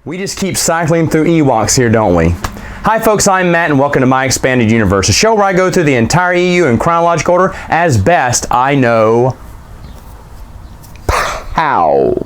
We just keep cycling through Ewoks here, don't we? Hi folks, I'm Matt and welcome to My Expanded Universe, a show where I go through the entire EU in chronological order as best I know how.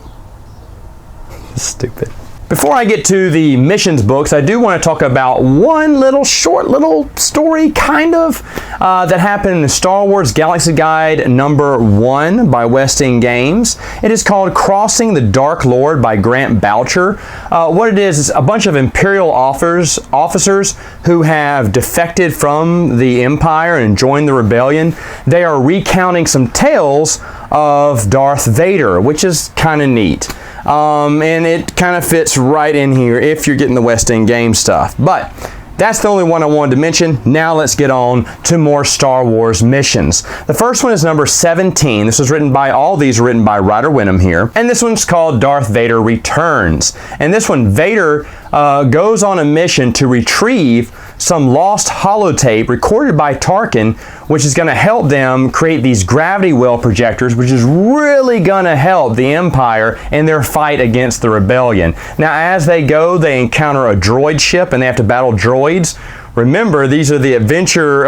Stupid. Before I get to the missions books, I do want to talk about one short little story, kind of, that happened in Star Wars Galaxy Guide number 1 by West End Games. It is called Crossing the Dark Lord by Grant Boucher. What it is a bunch of Imperial officers who have defected from the Empire and joined the rebellion. They are recounting some tales of Darth Vader, which is kind of neat. And it kind of fits right in here if you're getting the West End Game stuff. But that's the only one I wanted to mention. Now let's get on to more Star Wars missions. The first one is number 17. This was written by, all these are written by Ryder Wenham here. And this one's called Darth Vader Returns. And this one, Vader goes on a mission to retrieve some lost holotape recorded by Tarkin, which is going to help them create these gravity well projectors, which is really going to help the Empire in their fight against the rebellion. Now, as they go, they encounter a droid ship and they have to battle droids. Remember, these are the adventure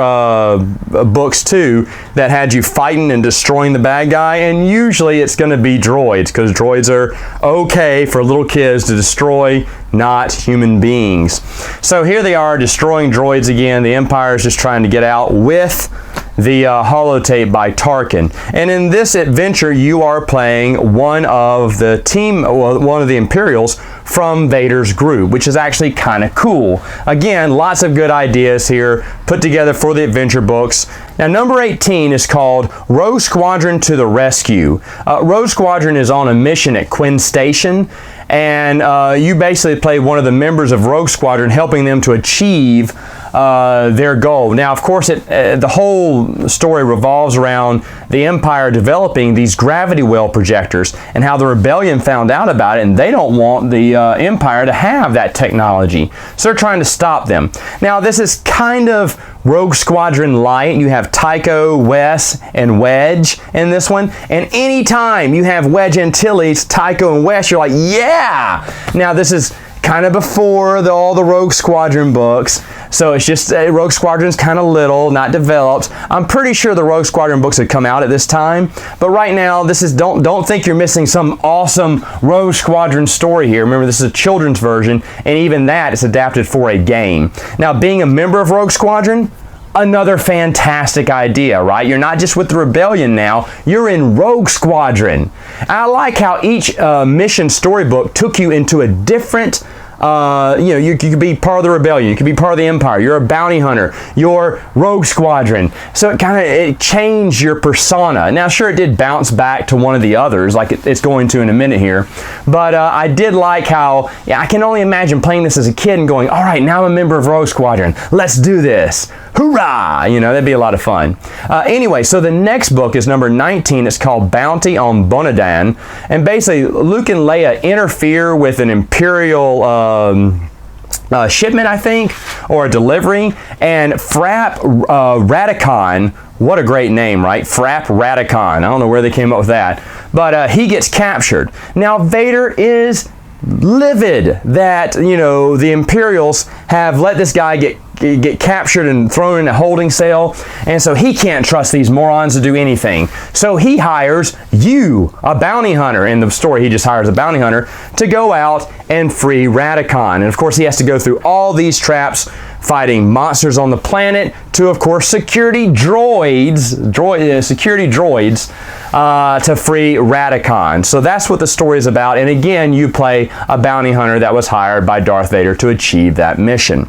books too that had you fighting and destroying the bad guy, and usually it's going to be droids because droids are okay for little kids to destroy, not human beings. So here they are destroying droids again. The Empire is just trying to get out with the holotape by Tarkin. And in this adventure, you are playing one of the one of the Imperials from Vader's group, which is actually kind of cool. Again, lots of good ideas here put together for the adventure books. Now, number 18 is called Rouge Squadron to the Rescue. Rouge Squadron is on a mission at Quinn Station, and you basically play one of the members of Rouge Squadron, helping them to achieve their goal. Now, of course, the whole story revolves around the Empire developing these gravity well projectors and how the rebellion found out about it, and they don't want the Empire to have that technology. So they're trying to stop them. Now, this is kind of Rogue Squadron Light. You have Tycho, Wes, and Wedge in this one. And anytime you have Wedge Antilles, Tycho, and Wes, you're like, yeah! Now, this is kind of before all the Rogue Squadron books, so it's just Rogue Squadron's kind of little, not developed. I'm pretty sure the Rogue Squadron books had come out at this time, but right now this is don't think you're missing some awesome Rogue Squadron story here. Remember, this is a children's version, and even that is adapted for a game. Now, being a member of Rogue Squadron, another fantastic idea, right? You're not just with the rebellion now, you're in Rogue Squadron. I like how each mission storybook took you into a different, you could be part of the rebellion, you could be part of the Empire, you're a bounty hunter, you're Rogue Squadron. So it changed your persona. Now, sure, it did bounce back to one of the others, like it's going to in a minute here, but I did like how, I can only imagine playing this as a kid and going, all right, now I'm a member of Rogue Squadron, let's do this. Hoorah! That'd be a lot of fun. Anyway, so the next book is number 19. It's called Bounty on Bonadan. And basically, Luke and Leia interfere with an Imperial shipment, I think, or a delivery. And Frap Radicon, what a great name, right? Frap Radicon. I don't know where they came up with that. But he gets captured. Now, Vader is livid that, the Imperials have let this guy get captured and thrown in a holding cell, and so he can't trust these morons to do anything. So he hires a bounty hunter. In the story, he just hires a bounty hunter to go out and free Radicon. And of course, he has to go through all these traps, fighting monsters on the planet, to, of course, security droids to free Radicon. So that's what the story is about. And again, you play a bounty hunter that was hired by Darth Vader to achieve that mission.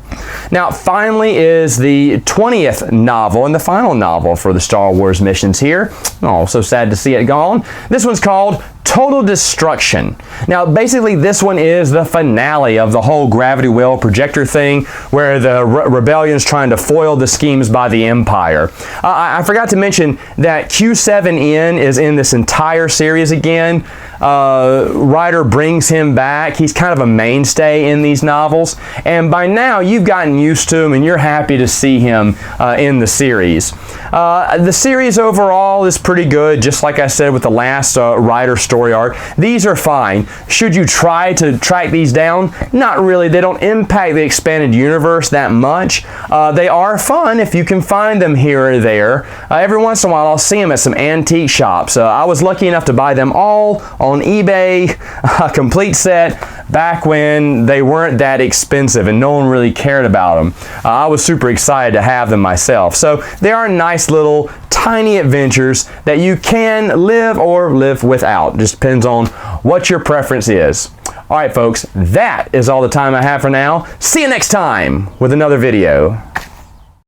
Now, finally is the 20th novel and the final novel for the Star Wars missions here. Oh, so sad to see it gone. This one's called Total Destruction. Now, basically, this one is the finale of the whole gravity well projector thing, where the rebellion's trying to foil the scheme seems, by the Empire. I forgot to mention that Q7N is in this entire series again. Ryder brings him back. He's kind of a mainstay in these novels, and by now you've gotten used to him and you're happy to see him in the series. The series overall is pretty good, just like I said with the last Ryder story arc. These are fine. Should you try to track these down? Not really. They don't impact the expanded universe that much. They are fun if you can find them here or there. Every once in a while I'll see them at some antique shops. I was lucky enough to buy them all on eBay, a complete set, back when they weren't that expensive and no one really cared about them. I was super excited to have them myself. So they are nice little tiny adventures that you can live or live without. Just depends on what your preference is. All right, folks, that is all the time I have for now. See you next time with another video.